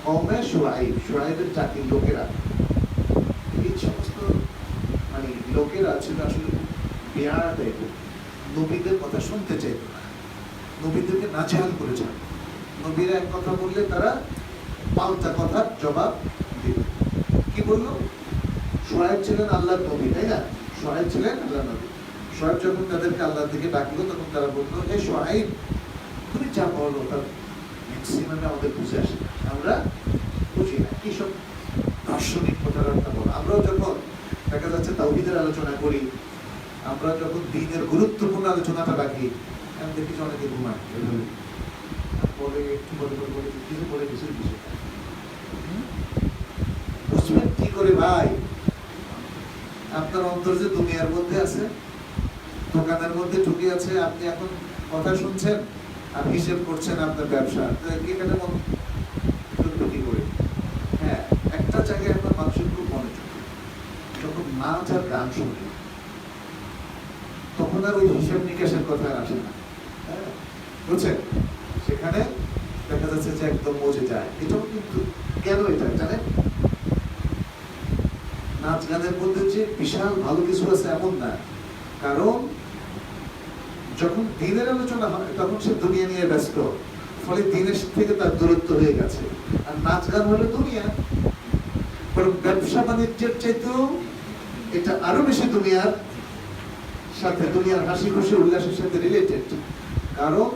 কওমে শুআইব, শুআইবের জাতির লোকেরা। এই সমস্ত মানে লোকেরা ছিল আসলে বেয়ারা টাইপের, নবীদের কথা শুনতে চাইত না, নবীদেরকে নাজেহাল করেছে। নবীরা এক কথা বললে তারা পাল্টা কথার জবাব দিত। কি বললো? শুআইব ছিলেন আল্লাহর নবী, তাই না? শুআইব ছিলেন আল্লাহর নবী। শুআইব যখন তাদেরকে আল্লাহর দিকে ডাকলো, তখন তারা বললো, হে শুআইব, তুমি যা বলো তার ম্যাক্সিমামে আমাদের বুঝে আসে, আমরা বুঝি না, কি সব দার্শনিক কথাবার্তা বলো। আমরাও যখন দেখা যাচ্ছে তাওহীদের আলোচনা করি, আমরা যখন দ্বীনের গুরুত্বপূর্ণ আলোচনাটা রাখি, আমি দেখি অনেকে ঘুমায়, পরে একটু বলে কিছু পরে কিছু বিষয় বুঝবেন কি করে ভাই? আপনার অন্তর যে দুনিয়ার মধ্যে আছে, দোকানের মধ্যে ঢুকে আছে, আপনি এখন কথা শুনছেন আর হিসেব করছেন আপনার ব্যবসা, এখানে মন কি করে? হ্যাঁ, একটা জায়গায় আপনার মানুষের খুব মনোযোগ, যখন নাচ আর গান শুনে, তখন আর ওই হিসাব নিকাশের কথা আর আসে না, বুঝছেন? সেখানে দেখা যাচ্ছে যে একদম মজে যায়। এটাও কিন্তু কেন এটা জানেন? নাচ গানের মধ্যে যে বিশাল ভালো কিছু আছে এমন না, কারণ যখন দিনের আলোচনা হয় তখন সে দুনিয়া নিয়ে ব্যস্ত, ফলে দিনের থেকে তার দূরত্ব হয়ে গেছে। আর নাচ গান হলো দুনিয়া, বরং ব্যবসা বাণিজ্যের চাইতেও এটা আরো বেশি দুনিয়ার সাথে, দুনিয়ার হাসি খুশি উল্লাসের সাথে রিলেটেড। কারণ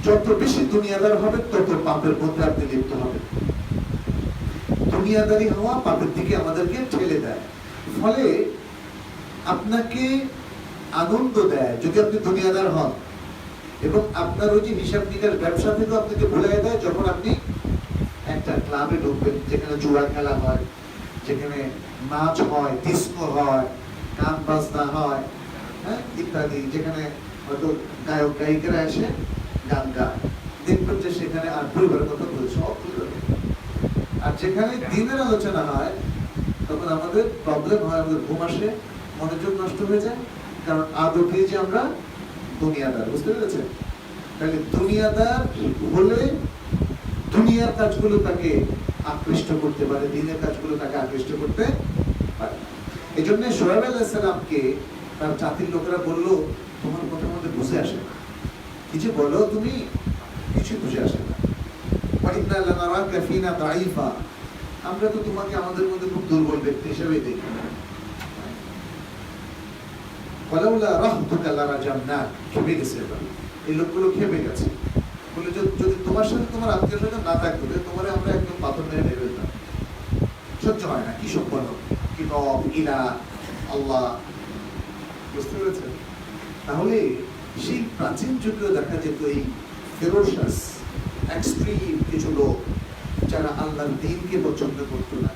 যত বেশি দুনিয়াদার হবে, তত পাপের মধ্যে আপনি লিপ্ত হবেন। দুনিয়াদারি হওয়া পাপের দিকে আমাদেরকে ঠেলে দেয়, ফলে আপনাকে আনন্দ দেয় যদি আপনি দুনিয়াদার হন, এবং আপনার ওই যে হিসাব নিকাশ ব্যবসা থেকেও আপনাকে ভুলাই দেয় যখন আপনি একটা ক্লাবে ঢুকবেন, যেখানে জুয়া খেলা হয়, যেখানে নাচ হয়, ডিস্কো হয়, গান বাজনা হয়, হ্যাঁ ইত্যাদি, যেখানে হয়তো গায়ক গায়িকারা এসে গান গায়, দেখবেন যে সেখানে আর পরিবারের কথা বলে সব ভুলে যাবে। আর যেখানে দিনের আলোচনা হয় তখন আমাদের প্রবলেম হয়, আমাদের ঘুম আসে, মনোযোগ নষ্ট হয়ে যায়, কারণ আদতে যে আমরা দুনিয়াদার, বুঝতে পেরেছেন? তাহলে দুনিয়াদার হলে দুনিয়ার কাজগুলো তাকে আকৃষ্ট করতে পারে, দিনের কাজগুলো তাকে আকৃষ্ট করতে পারে। এই জন্য শোয়েব আলাইহিস সালামকে তার জাতির লোকেরা বলল, তোমার কথার মধ্যে বুঝে আসে না, কি যে বলো তুমি, কিছু বুঝে আসে না। ওয়াইন্না লানারাকা ফিনা দাঈফা, আমরা তো তোমাকে আমাদের মধ্যে খুব দুর্বল ব্যক্তি হিসেবে দেখি। ওয়ালাউলা রাহতুকা লারাজামনাক, খেপে গেছে এবার, এই লোকগুলো খেপে গেছে, বলে যদি তোমার সাথে তোমার আত্মীয় স্বজন না থাকতো তোমার আমরা একদম পাথর মেরে মেরে ফেলতাম। সহ্য হয় না, কি সম্পর্ক, কি রব, ইলা, আল্লাহ, বুঝতে পেরেছেন? তাহলে সেই প্রাচীন যুগেও দেখা যেত এই ফেরোসাস এক্সট্রিম কিছু লোক যারা আল্লাহর দ্বীনকে পছন্দ করতো না,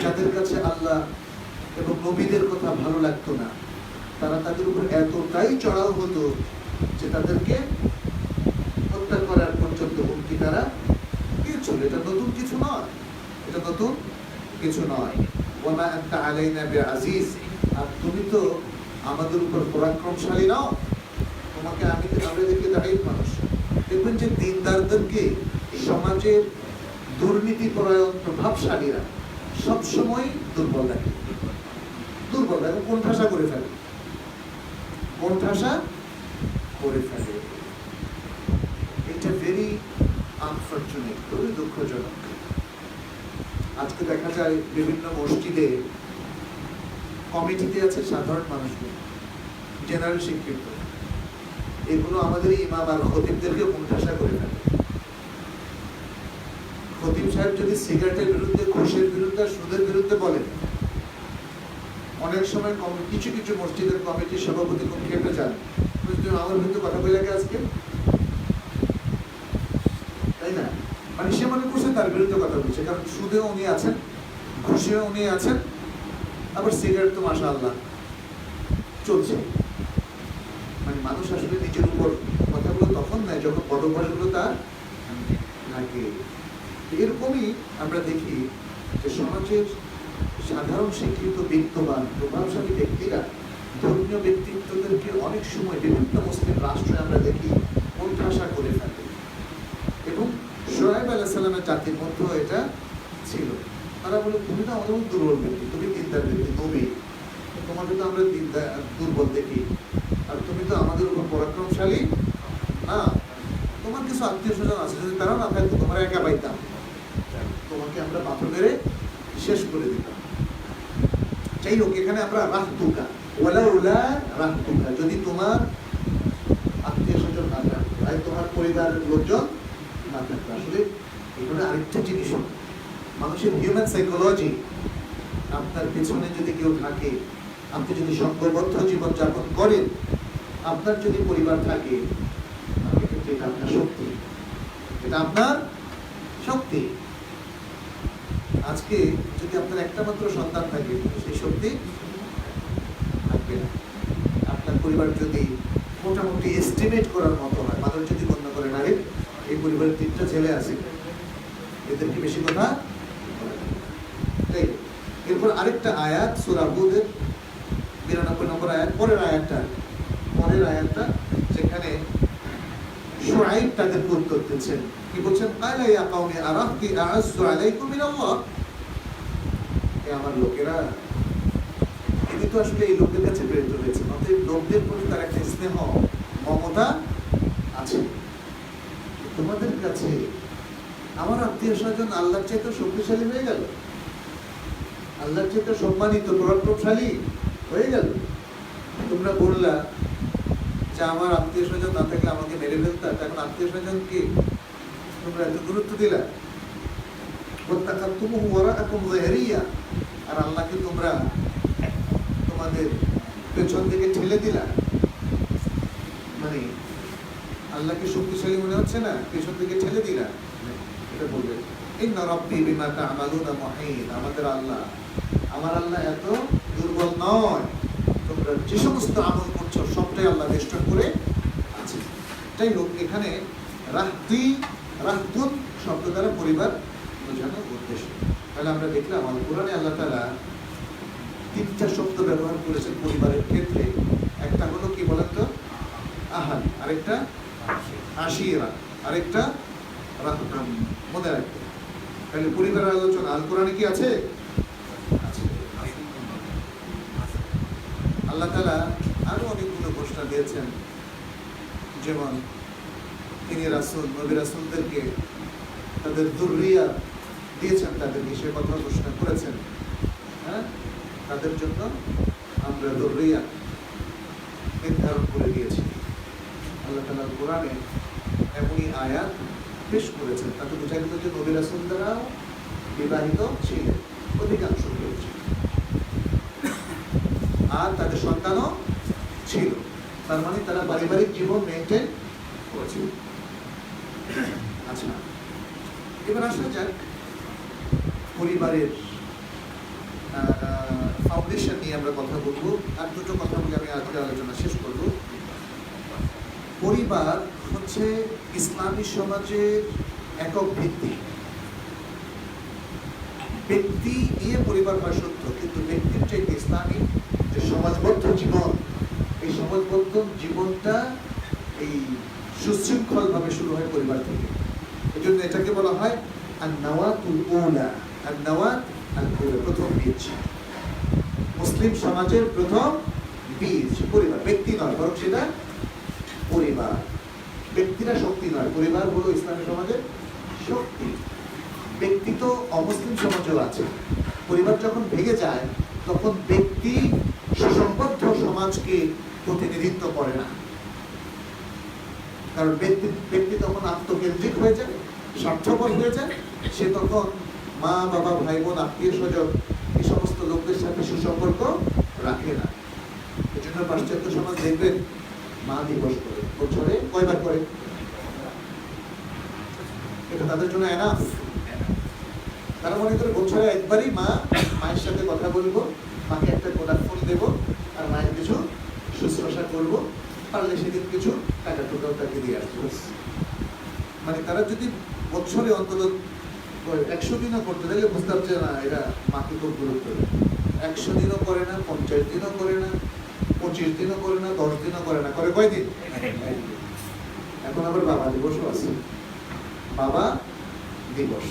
যাদের কাছে আল্লাহ এবং নবীদের কথা ভালো লাগতো না, তারা তাদের উপর এতটাই চড়াও হতো যে তাদেরকে হত্যা করার পর্যন্ত হুমকি তারা দিয়েছিল। এটা নতুন কিছু নয়, এটা নতুন কিছু নয়। ওয়ামা আনতা আলাইনা বিআজিজ, আর তুমি তো আমাদের উপর পরাক্রমশালী নও, তোমাকে আমরা দেখে দাঁড়িয়ে মানুষ। দেখবেন যে দিনদারদেরকে সমাজের দুর্নীতি পরায়ণ প্রভাবশালীরা সবসময় দুর্বল লাগে, দুর্বল লাগে, কোণঠাসা করে ফেলে, কোণঠাসা করে ফেলে। এটা ভেরি আনফরচুনেট, খুবই দুঃখজনক। আজকে দেখা যায় বিভিন্ন মসজিদে কমিটিতে আছে সাধারণ মানুষগুলো, জেনারেল শিক্ষিত, এগুলো আমাদের ইমাম আর খতিবদেরকে কোণঠাসা করে ফেলে। খতিব সাহেব যদি সিগারেটের বিরুদ্ধে, ঘুষের বিরুদ্ধে, সুদের বিরুদ্ধে বলেন, অনেক সময় কিছু কিছু মসজিদের কমিটির সভাপতি খুব খেপে যান, আমার বিরুদ্ধে কথা বলে লাগে আজকে, তাই না? মানে সে মনে করছে তার বিরুদ্ধে কথা বলছে, কারণ সুদেও উনি আছেন, ঘুষেও উনি আছেন, আবার সিগারেট তো মাশাআল্লাহ চলছে। মানে মানুষ আসলে নিজের উপর কথাগুলো তখন নেয় যখন বড় অভ্যাসগুলো তার থাকে। এরকমই আমরা দেখি যে সমাজের সাধারণ শিক্ষিত, বিত্তবান, প্রভাবশালী ব্যক্তিরা ধর্মীয় ব্যক্তিত্বদেরকে অনেক সময় বিভিন্ন মুসলিম রাষ্ট্রে আমরা দেখি কোণঠাসা করে ফেলে। এবং শোয়েব আলাইহিস সালামের জাতির মধ্যেও এটা ছিল। তারা বলে, তুমি তো আমাদের দুর্বল ব্যক্তি, তুমি দিনদার ব্যক্তি, নবী, তোমাকে তো আমরা দুর্বল দেখি, আর তুমি তো আমাদের উপর পরাক্রমশালী না, তোমার কিছু আত্মীয় স্বজন আছে, যদি তারা না থাকতো তোমরা একা পাইতাম, তোমাকে আমরা পাথর মেরে শেষ করে দিতাম। যাই হোক, এখানে আমরা রাহতুকা, ওয়ালাউলা রাহতুকা, যদি তোমার আত্মীয় স্বজন না থাকতো, আর তোমার পরিবারের লোকজন না থাকতো। আসলে এখানে আরেকটা জিনিস, মানুষের হিউম্যান সাইকোলজি, আপনার পেছনে যদি কেউ থাকে, আপনি যদি সংঘবদ্ধ জীবনযাপন করেন, আপনার যদি পরিবার থাকে, এটা আপনার শক্তি, এটা আপনার শক্তি। আজকে যদি আপনার একটা মাত্র সন্তান থাকে, সেই শক্তি থাকবে না। আপনার পরিবার যদি মোটামুটি এস্টিমেট করার মতো হয়, মানুষ যদি গণ্য করেন, আরে এই পরিবারের 3টা ছেলে আছে, এদেরকে বেশি কথা। এরপর আরেকটা আয়াত সূরা হুদের 92 নম্বর আয়াত, পরের আয়াতটা যেখানে শুআইব তাদেরকে উত্তর দিচ্ছেন, কি বলছেন? ক্বালা ইয়া কওমি আরাহতি আ'আজ্জু আলাইকুম মিনাল্লাহ, হে আমার লোকেরা, তিনি তো আসলে এই লোকদের কাছে প্রেরিত হয়েছে, অতএব লোকদের প্রতি তার একটা স্নেহ, মমতা আছে। তোমাদের কাছে আমার আত্মীয় স্বজন আল্লাহর চাইতে শক্তিশালী হয়ে গেল, আল্লাহর চাইতে সম্মানিত, পরাক্রমশালী হয়ে গেল। তোমরা বললা যে আমার আত্মীয় স্বজন না থাকলে আমাকে মেরে ফেলতা, এখন আত্মীয় স্বজনকে তোমরা এত গুরুত্ব দিলা। আর আল্লাহকে তোমরা তোমাদের পেছন থেকে ঠেলে দিলা। মানে আল্লাহকে শক্তিশালী মনে হচ্ছে না, পেছন থেকে ঠেলে দিলা, এটা বলবে ইন্না রাব্বি বিমা তা'মালুনা মুহীত। আমাদের আল্লাহ, আমার আল্লাহ এত দুর্বল নয়, তোমরা যে সমস্ত আমল করছো সবটাই আল্লাহ বেষ্টন করে আছে। যাই হোক, এখানে রাহতুন শব্দ দ্বারা পরিবার বোঝানোর উদ্দেশ্য। তাহলে আমরা দেখলাম আল কোরআনে আল্লাহ তাআলা তিনটা শব্দ ব্যবহার করেছেন পরিবারের ক্ষেত্রে। একটা হলো কি বলেন তো, আহাল, আরেকটা আশিরা, আরেকটা রাহতাম। মনে রাখবেন, তাহলে পরিবারের আলোচনা আল কোরআনে কি আছে? আল্লাহ তাআলা আরো অনেকগুলো ঘোষণা দিয়েছেন, যেমন তিনি রাসূল, নবী রাসূলদেরকে তাদের যুররিয়া দিয়েছেন, তাদেরকে সে কথা ঘোষণা করেছেন। হ্যাঁ, তাদের জন্য আমরা যুররিয়া নির্ধারণ করে দিয়েছি। আল্লাহ তাআলা কোরআনে এমনই আয়াত পেশ করেছেন, তাতে বোঝা গেল যে নবী রাসূলরাও বিবাহিত ছিলেন, অধিকাংশ ছিল, আর তাদের সন্তানও ছিল। তার মানে তারা পারিবারিক জীবন মেনটেন করেছিল। আচ্ছা, এবার আসা যাক পরিবারের ফাউন্ডেশন নিয়ে আমরা কথা বলবো। আর দুটো কথা বলে আমি আজকে আলোচনা শেষ করব। পরিবার হচ্ছে ইসলামী সমাজের একক ভিত্তি। ব্যক্তি নিয়ে পরিবার হয় সত্য, কিন্তু ব্যক্তির চাইতে ইসলামী যে সমাজবদ্ধ জীবন, এই সমাজবদ্ধ জীবনটা এই সুশৃঙ্খল ভাবে শুরু হয় পরিবার থেকে। এই জন্য এটাকে বলা হয় আন-নাওয়াতুল উলা, আন-নাওয়াত আল-উলা, প্রথম বীজ। মুসলিম সমাজের প্রথম বীজ পরিবার, ব্যক্তি নয়, বরং সেটা পরিবার। ব্যক্তিরা শক্তি নয়, পরিবার হলো ইসলামী সমাজের শক্তি। ব্যক্তি তো অমুসলিম সমাজেও আছে। পরিবার যখন ভেঙে যায় তখন ব্যক্তি সুসংবদ্ধ সমাজকে প্রতিনিধিত্ব করে না, কারণ ব্যক্তি তখন আত্মকেন্দ্রিক হয়ে যায়, স্বার্থপর হয়ে যায়। সে তখন মা বাবা ভাই বোন আত্মীয় স্বজন এই সমস্ত লোকদের সাথে সুসম্পর্ক রাখে না। এই জন্য পাশ্চাত্য সমাজ দেখবেন মা দিবস করে, বছরে কয়বার করে? এটা তাদের জন্য এনাফ। তারা মনে করে বছরে একবারই মায়ের সাথে কথা বলবো, মাকে একটা গোলাপ ফুল দেবো, আর মায়ের কিছু শুশ্রূষা করবো, পারলে সেদিন কিছু টাকা টোটাল তাকে দিয়ে আসবো। মানে তারা যদি বছরে অন্তত 100 দিনও করতে তাহলে বুঝতে পারছে না এরা মাকে খুব গুরুত্ব দেয়। 100 দিনও করে না, 50 দিনও করে না, 25 দিনও করে না, 10 দিনও করে না, করে কয়দিন? এখন আবার বাবা দিবসও আছে, বাবা দিবস।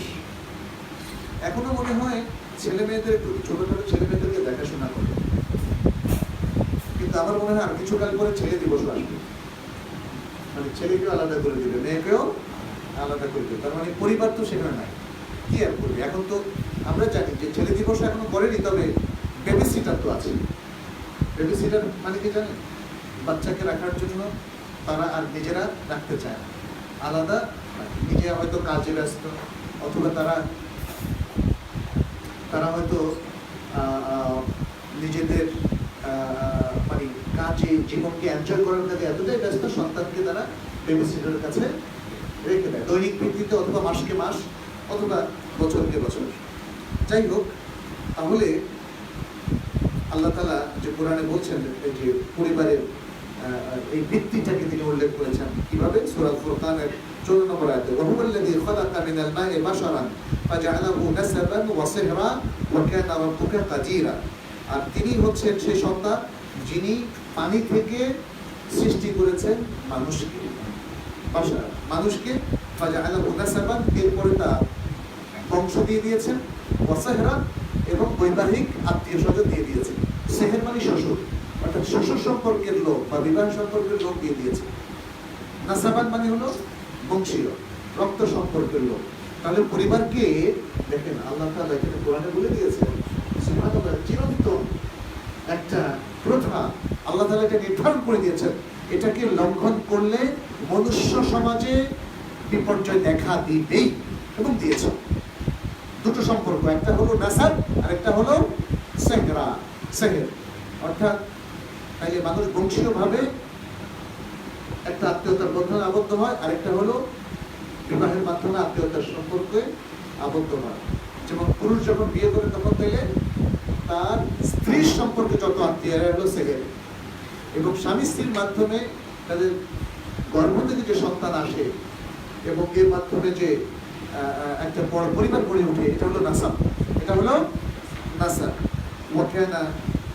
এখনো মনে হয় ছেলে মেয়েদের, ছোটখাটো ছেলে মেয়েদেরকে দেখাশোনা করে, কিন্তু আমার মনে হয় আর কিছুকাল পরে ছেলে দিবসও আসবে। মানে ছেলেকেও আলাদা করে দেবে, মেয়েকেও আলাদা করে দেবে। তার মানে পরিবার তো সেখানে নাই, কি আর করবে? এখন তো আমরা জানি যে ছেলে দিবস এখনো করেনি, তবে বেবি সিটার তো আছে। বেবি সিটার মানে কি জানেন? বাচ্চাকে রাখার জন্য তারা আর নিজেরা রাখতে চায় না, আলাদা। নিজেরা হয়তো কাজে ব্যস্ত, অথবা তারা হয়তো নিজেদের মানে কাজে জীবনকে এনজয় করার কাজে এতটাই ব্যস্ত, সন্তানকে তারা বেবি সিটারের কাছে রেখে দেয়, দৈনিক ভিত্তিতে, অথবা মাসকে মাস, অথবা বছরকে বছর। যাই হোক, তাহলে আল্লাহ তাআলা যে কোরআনে বলছেন এই যে পরিবারের এই ভিত্তিটাকে তিনি উল্লেখ করেছেন কিভাবে? সূরা ফুরকানের 14 নম্বর আয়াতে, ওয়া হুয়াল্লাযী খালাকা মিনাল মাই বাশারান ফাজআলাহু নাসাবান ওয়া সিহরা ওয়া কানা রাব্বুকা কাদিরা। আর তিনি হচ্ছেন সেই সত্তা যিনি পানি থেকে সৃষ্টি করেছেন মানুষকে, বাশার মানুষকে, ফাজআলাহু নাসাবান, এরপরে তার বংশ দিয়ে দিয়েছেন, ওয়া সিহরা, এবং বৈবাহিক আত্মীয় স্বজন দিয়ে দিয়েছেন। সেহের মানে শ্বশুর, অর্থাৎ শ্বশুর সম্পর্কের লোক বা বিবাহ সম্পর্কের লোক দিয়ে দিয়েছে। নাসাবান মানে হলো বংশীয়, রক্ত সম্পর্কের লোক। তাহলে পরিবারকে দেখেন আল্লাহ তাআলা এখানে কোরআনে বলে দিয়েছেন, সুবহানাল্লাহ, চিরন্তন একটা প্রথা আল্লাহ তাআলা এটা নির্ধারণ করে দিয়েছেন। এটাকে লঙ্ঘন করলে মনুষ্য সমাজে বিপর্যয় দেখা দিবেই, এবং দিয়েছে। দুটো সম্পর্ক, একটা হলো নাসাব আর একটা হলো সেহের, অর্থাৎ তাইলে মানুষ বংশীয়ভাবে একটা আত্মীয়তার বন্ধনে আবদ্ধ হয়, আরেকটা হলো বিবাহের মাধ্যমে আত্মীয়তার সম্পর্কে আবদ্ধ হয়। যেমন পুরুষ যখন বিয়ে করে তখন পেলে তার স্ত্রীর সম্পর্কে যত আত্মীয় হলো সেকেন্ড, এবং স্বামী স্ত্রীর মাধ্যমে তাদের গর্ভ থেকে যে সন্তান আসে এবং এর মাধ্যমে যে একটা বড় পরিবার গড়ে ওঠে, এটা হলো নাসাব। এটা হলো নাসাব। ওয়াকানা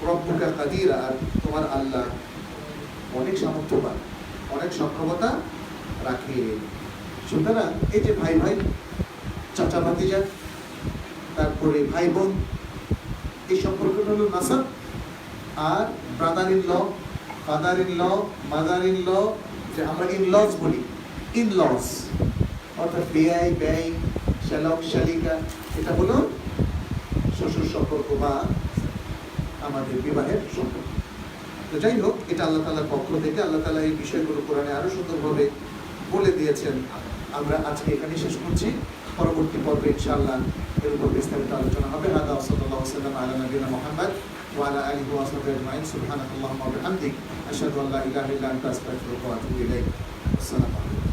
রব্বুকা কাদিরা, আর তোমার আল্লাহ অনেক সামর্থ্যবান, অনেক সক্ষমতা রাখে। সুতরাং এই যে ভাই ভাই, চাচা ভাতিজা, তারপরে ভাই বোন, এই সম্পর্কটা হলো নাসাব। আর brother in law, father in law, mother in law, যে আমরা ইন লস বলি, ইন লস অর্থাৎ বেয়াই, ব্যয়, শ্যালক, শালিকা, এটা হলো শ্বশুর সম্পর্ক বা আমাদের বিবাহের সম্পর্ক। তো যাই হোক, এটা আল্লাহ তাআলার পক্ষ থেকে, আল্লাহ তাআলা এই বিষয়গুলো কোরআনে আরো সুন্দরভাবে বলে দিয়েছেন। আমরা আজকে এখানে শেষ করছি, পরবর্তী পর্বে ইনশাআল্লাহ এর উপর বিস্তারিত আলোচনা হবে। হাদা সাল্লাল্লাহু আলাইহি ওয়াসাল্লাম আলা নবিয়িনা মুহাম্মদ ওয়া আলা আলিহি ওয়া সাহবিহি আজমাইন। সুবহানাকাল্লাহুম্মা ওয়া বিহামদিক, আশহাদু আল্লা ইলাহা ইল্লা আনতা, আস্তাগফিরুকা ওয়া আতুবু ইলাইক। আসসালামু আলাইকুম।